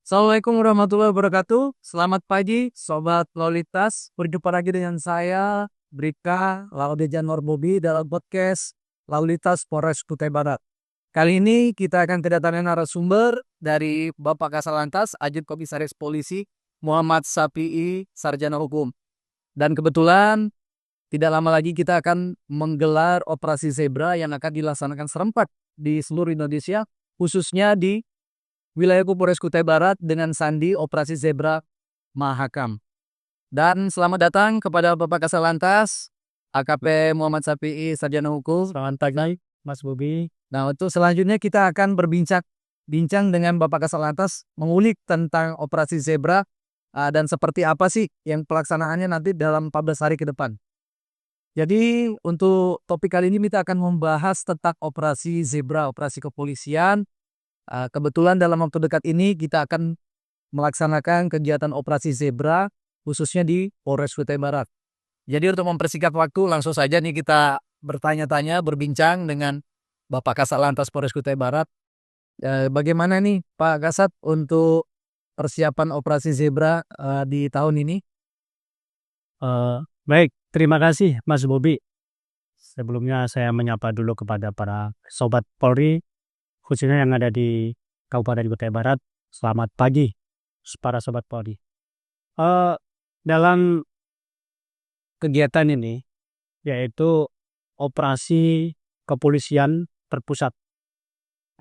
Assalamualaikum warahmatullahi wabarakatuh. Selamat pagi, Sobat Lolitas. Berjumpa lagi dengan saya, Brika Laudejan Norbobi dalam podcast Lalu Polres Kutai Barat. Kali ini kita akan kedatangan narasumber dari Bapak Kasalantas, Ajit Komisaris Polisi, Muhammad Sapi'i, Sarjana Hukum. Dan kebetulan tidak lama lagi kita akan menggelar operasi Zebra yang akan dilaksanakan serempak di seluruh Indonesia, khususnya di wilayah Polres Kutai Barat dengan sandi Operasi Zebra Mahakam. Dan selamat datang kepada Bapak Kasalantas, AKP Muhammad Sapi'i, Sarjana Hukum. Selamat pagi, Mas Bobi. Nah, untuk selanjutnya kita akan bincang dengan Bapak Kasalantas mengulik tentang Operasi Zebra dan seperti apa sih yang pelaksanaannya nanti dalam 14 hari ke depan. Jadi untuk topik kali ini kita akan membahas tentang Operasi Zebra, operasi kepolisian. Kebetulan dalam waktu dekat ini kita akan melaksanakan kegiatan Operasi Zebra khususnya di Polres Kutai Barat. Jadi untuk mempersingkat waktu langsung saja nih kita bertanya-tanya, berbincang dengan Bapak Kasalantas Polres Kutai Barat. Bagaimana nih Pak Kasat untuk persiapan Operasi Zebra di tahun ini? Baik, terima kasih Mas Bobi. Sebelumnya saya menyapa dulu kepada para Sobat Polri, khususnya yang ada di Kabupaten Kutai Barat. Selamat pagi, para Sobat Polri. Dalam kegiatan ini, yaitu operasi kepolisian terpusat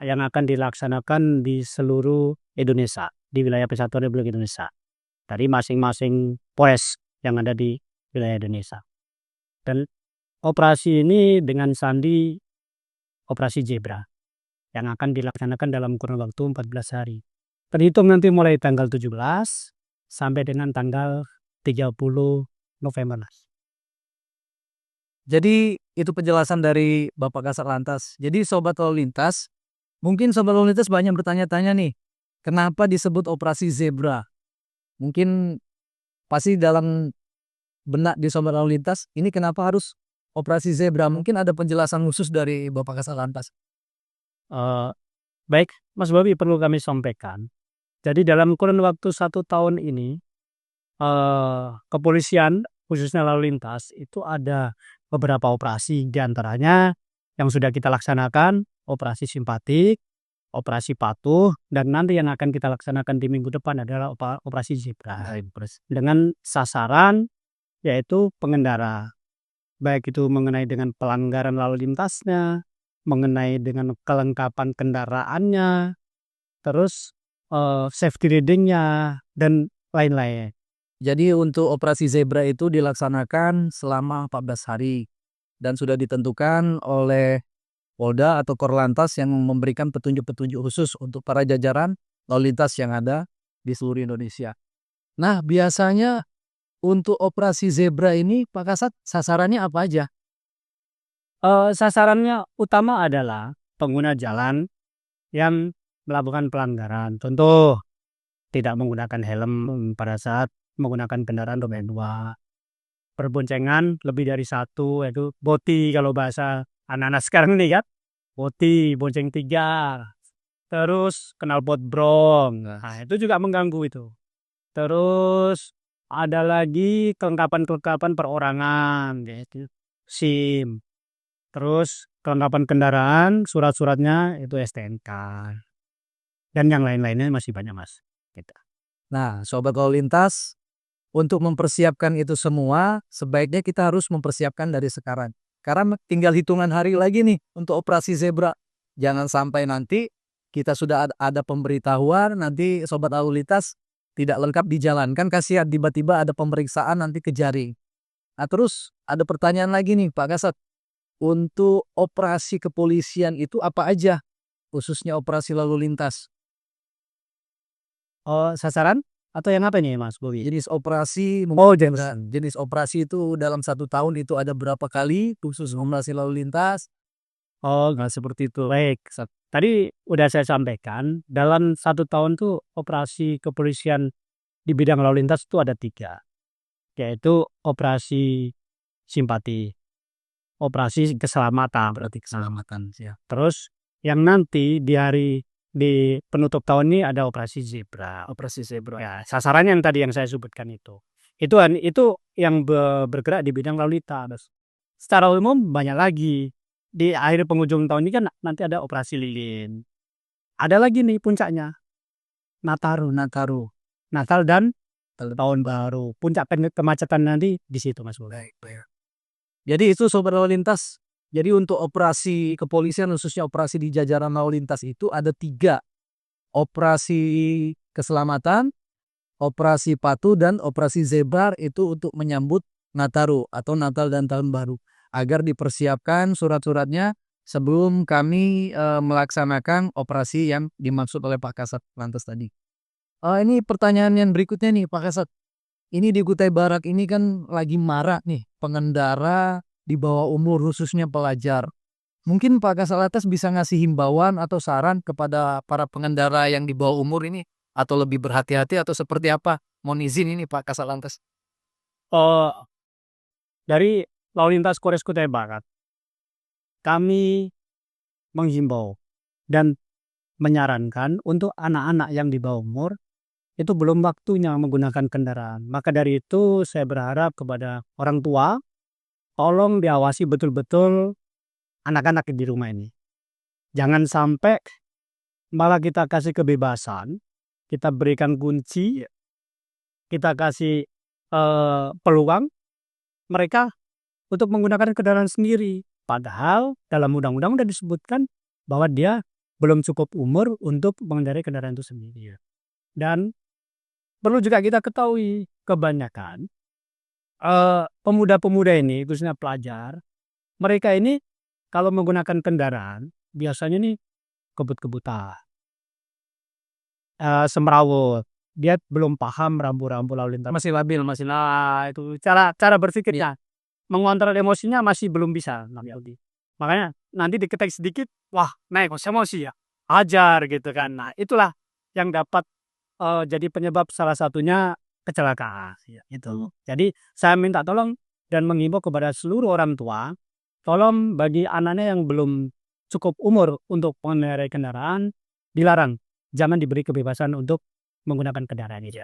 yang akan dilaksanakan di seluruh Indonesia, di wilayah Persatuan Republik Indonesia, dari masing-masing Polres yang ada di wilayah Indonesia. Dan operasi ini dengan sandi Operasi Zebra yang akan dilaksanakan dalam kurun waktu 14 hari. Terhitung nanti mulai tanggal 17 sampai dengan tanggal 30 November. Jadi itu penjelasan dari Bapak Kasalantas. Jadi Sobat Lalu Lintas, mungkin Sobat Lalu Lintas banyak bertanya-tanya nih, kenapa disebut Operasi Zebra? Mungkin pasti dalam benak di Sobat Lalu Lintas, ini kenapa harus Operasi Zebra? Mungkin ada penjelasan khusus dari Bapak Kasalantas. Baik, Mas Bobi, perlu kami sampaikan. Jadi dalam kurun waktu 1 tahun ini, kepolisian khususnya lalu lintas itu ada beberapa operasi, diantaranya yang sudah kita laksanakan, operasi simpatik, operasi patuh, dan nanti yang akan kita laksanakan di minggu depan adalah operasi Zebra. Dengan sasaran yaitu pengendara, baik itu mengenai dengan pelanggaran lalu lintasnya, mengenai dengan kelengkapan kendaraannya, terus safety readingnya, dan lain-lain. Jadi untuk Operasi Zebra itu dilaksanakan selama 14 hari dan sudah ditentukan oleh Polda atau Korlantas yang memberikan petunjuk-petunjuk khusus untuk para jajaran lalu lintas yang ada di seluruh Indonesia. Nah, biasanya untuk Operasi Zebra ini Pak Kasat sasarannya apa aja? Sasarannya utama adalah pengguna jalan yang melakukan pelanggaran. Contoh, tidak menggunakan helm pada saat menggunakan kendaraan roda 2. Perboncengan lebih dari 1, yaitu boti kalau bahasa anak-anak sekarang ini kan. Boti, bonceng 3. Terus knalpot brong. Nah, itu juga mengganggu itu. Terus ada lagi kelengkapan-kelengkapan perorangan, yaitu SIM. Terus kelengkapan kendaraan, surat-suratnya itu STNK. Dan yang lain-lainnya masih banyak, Mas. Gitu. Nah, Sobat Lalu Lintas, untuk mempersiapkan itu semua, sebaiknya kita harus mempersiapkan dari sekarang. Karena tinggal hitungan hari lagi nih untuk Operasi Zebra. Jangan sampai nanti kita sudah ada pemberitahuan, nanti Sobat Lalu Lintas tidak lengkap dijalankan, kasihan tiba-tiba ada pemeriksaan nanti ke jaring. Nah, terus ada pertanyaan lagi nih Pak Kasat. Untuk operasi kepolisian itu apa aja? Khususnya operasi lalu lintas. Sasaran atau yang apa nih, Mas Bowi? Jenis operasi, jenis operasi itu dalam 1 tahun itu ada berapa kali khusus operasi lalu lintas? Nah, seperti itu. Baik. Tadi udah saya sampaikan, dalam 1 tahun tuh operasi kepolisian di bidang lalu lintas itu ada 3, yaitu operasi simpati, operasi keselamatan, Berarti keselamatan ya. terus yang nanti di hari di penutup tahun ini ada operasi zebra. Operasi zebra. Ya, sasarannya yang tadi yang saya sebutkan itu. Itu yang bergerak di bidang lalu lintas. Secara umum banyak lagi. Di akhir penghujung tahun ini kan nanti ada operasi lilin. Ada lagi nih puncaknya. Nataru. Natal dan tahun baru. Puncak kemacetan nanti di situ, Mas Bobi. Baik. Jadi itu sobat lalu lintas. Jadi untuk operasi kepolisian khususnya operasi di jajaran lalu lintas itu ada 3. Operasi keselamatan, operasi patuh, dan operasi zebra itu untuk menyambut Nataru atau Natal dan Tahun Baru. Agar dipersiapkan surat-suratnya sebelum kami melaksanakan operasi yang dimaksud oleh Pak Kasat Lantas tadi. Ini pertanyaan yang berikutnya nih Pak Kasat. Ini di Kutai Barat ini kan lagi marak nih pengendara di bawah umur khususnya pelajar. Mungkin Pak Kasat Lantas bisa ngasih himbauan atau saran kepada para pengendara yang di bawah umur ini atau lebih berhati-hati atau seperti apa? Mohon izin ini Pak Kasat Lantas. Dari lalu lintas Polres Kutai Barat, kami menghimbau dan menyarankan untuk anak-anak yang di bawah umur itu belum waktunya menggunakan kendaraan. Maka dari itu saya berharap kepada orang tua, tolong diawasi betul-betul anak-anak di rumah ini. Jangan sampai malah kita kasih kebebasan, kita berikan kunci, kita kasih peluang mereka untuk menggunakan kendaraan sendiri. Padahal dalam undang-undang sudah disebutkan bahwa dia belum cukup umur untuk mengendarai kendaraan itu sendiri. Dan perlu juga kita ketahui kebanyakan pemuda-pemuda ini, khususnya pelajar, mereka ini kalau menggunakan kendaraan biasanya nih kebut-kebutan, semrawut, dia belum paham rambu-rambu lalu lintas, masih labil, itu cara berpikirnya, mengontrol emosinya masih belum bisa. Makanya nanti diketek sedikit, wah naik emosi ya, hajar gitu kan. Nah itulah yang dapat jadi penyebab salah satunya kecelakaan. Gitu. Jadi saya minta tolong dan menghimbau kepada seluruh orang tua, tolong bagi anaknya yang belum cukup umur untuk mengendarai kendaraan, dilarang. Jangan diberi kebebasan untuk menggunakan kendaraan itu.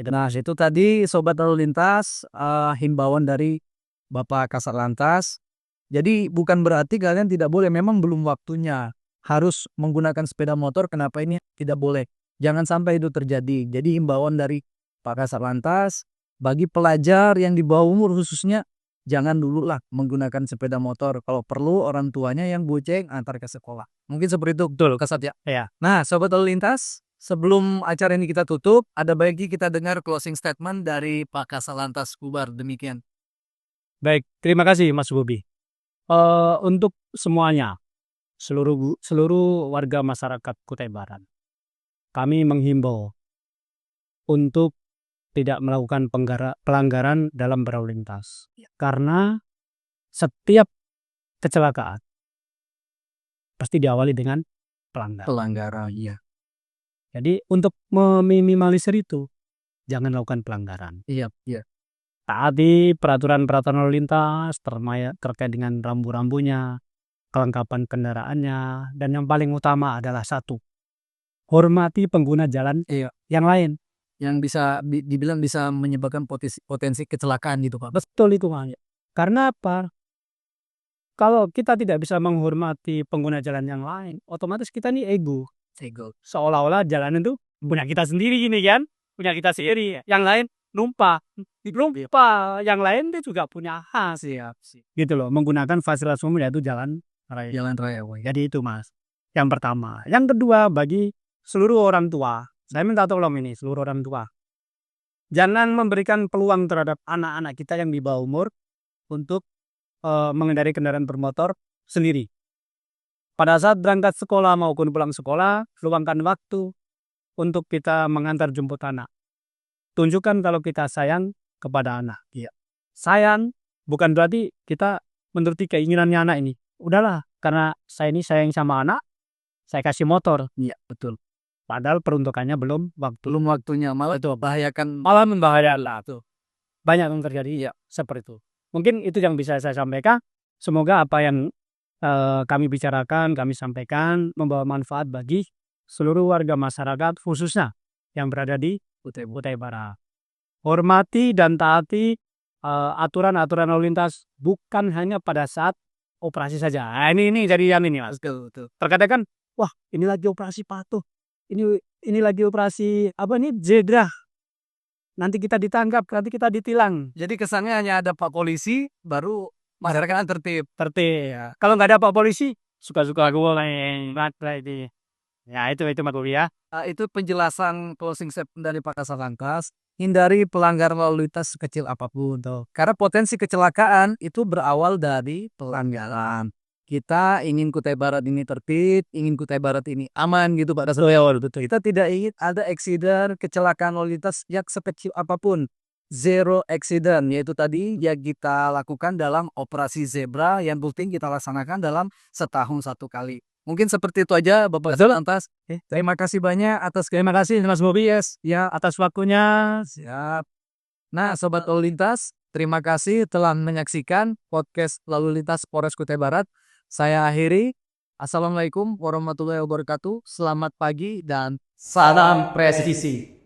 Nah itu tadi Sobat Lalu Lintas himbauan dari Bapak Kasat Lantas. Jadi bukan berarti kalian tidak boleh, memang belum waktunya harus menggunakan sepeda motor. Kenapa ini tidak boleh? Jangan sampai itu terjadi. Jadi himbauan dari Pak Kasat Lantas bagi pelajar yang di bawah umur khususnya, jangan dulu lah menggunakan sepeda motor. Kalau perlu orang tuanya yang bonceng antar ke sekolah. Mungkin seperti itu, betul Kasat ya? Ya. Nah Sobat Lalu Lintas, sebelum acara ini kita tutup, ada baiknya kita dengar closing statement dari Pak Kasat Lantas Kubar. Demikian. Baik, terima kasih Mas Bobi. Untuk semuanya, seluruh warga masyarakat Kutai Barat, kami menghimbau untuk tidak melakukan pelanggaran dalam berlalu lintas. Karena setiap kecelakaan pasti diawali dengan Pelanggaran, iya. Jadi untuk meminimalisir itu, jangan lakukan pelanggaran. Iya. Taati peraturan-peraturan lalu lintas terkait dengan rambu-rambunya, kelengkapan kendaraannya, dan yang paling utama adalah satu, hormati pengguna jalan yang lain. Yang bisa dibilang bisa menyebabkan potensi kecelakaan gitu Pak. Betul itu Pak. Karena apa? Kalau kita tidak bisa menghormati pengguna jalan yang lain, otomatis kita nih ego. Seolah-olah jalan itu punya kita sendiri gini kan, punya kita sendiri. Yang lain lupa, yang lain dia juga punya hak. Gitu loh, menggunakan fasilitas umum yaitu jalan raya. Jadi itu Mas. Yang pertama. Yang kedua, bagi seluruh orang tua, saya minta tolong ini seluruh orang tua, jangan memberikan peluang terhadap anak-anak kita yang di bawah umur untuk mengendarai kendaraan bermotor sendiri. Pada saat berangkat sekolah maupun pulang sekolah, luangkan waktu untuk kita mengantar jemput anak. Tunjukkan kalau kita sayang kepada anak. Sayang bukan berarti kita menuruti keinginannya anak ini. Udahlah, karena saya ini sayang sama anak, saya kasih motor. Iya, betul. Padahal peruntukannya belum waktunya, malah itu malah membahayakan lah tuh. Banyak yang terjadi seperti itu. Mungkin itu yang bisa saya sampaikan. Semoga apa yang kami bicarakan, kami sampaikan membawa manfaat bagi seluruh warga masyarakat khususnya yang berada di Kutai Barat. Hormati dan taati aturan-aturan lalu lintas bukan hanya pada saat operasi saja. Nah, ini jadi yang ini, Mas. Betul. Terkadang kan, wah ini lagi operasi patuh, ini lagi operasi apa nih zebra. Nanti kita ditangkap, nanti kita ditilang. Jadi kesannya hanya ada Pak Polisi, baru masyarakat tertib. Tertib. Ya. Kalau nggak ada Pak Polisi, suka-suka gue ini. Ya itu Mas Bobi ya. Itu penjelasan closing statement dari Pak Kasatlantas. Hindari pelanggaran lalu lintas sekecil apapun. Karena potensi kecelakaan itu berawal dari pelanggaran. Kita ingin Kutai Barat ini tertib, ingin Kutai Barat ini aman gitu Pak Kasatlantas. Kita tidak ingin ada accident, kecelakaan lalu lintas yang sekecil apapun. Zero accident, yaitu tadi yang kita lakukan dalam operasi zebra yang rutin kita laksanakan dalam setahun 1 kali. Mungkin seperti itu aja Bapak Kasatlantas. Terima kasih banyak atas Terima kasih Mas Bobi ya atas waktunya. siap. Nah, Sobat Lalu Lintas, terima kasih telah menyaksikan podcast Lalu Lintas Polres Kutai Barat. Saya akhiri. Assalamualaikum warahmatullahi wabarakatuh. Selamat pagi dan salam presisi.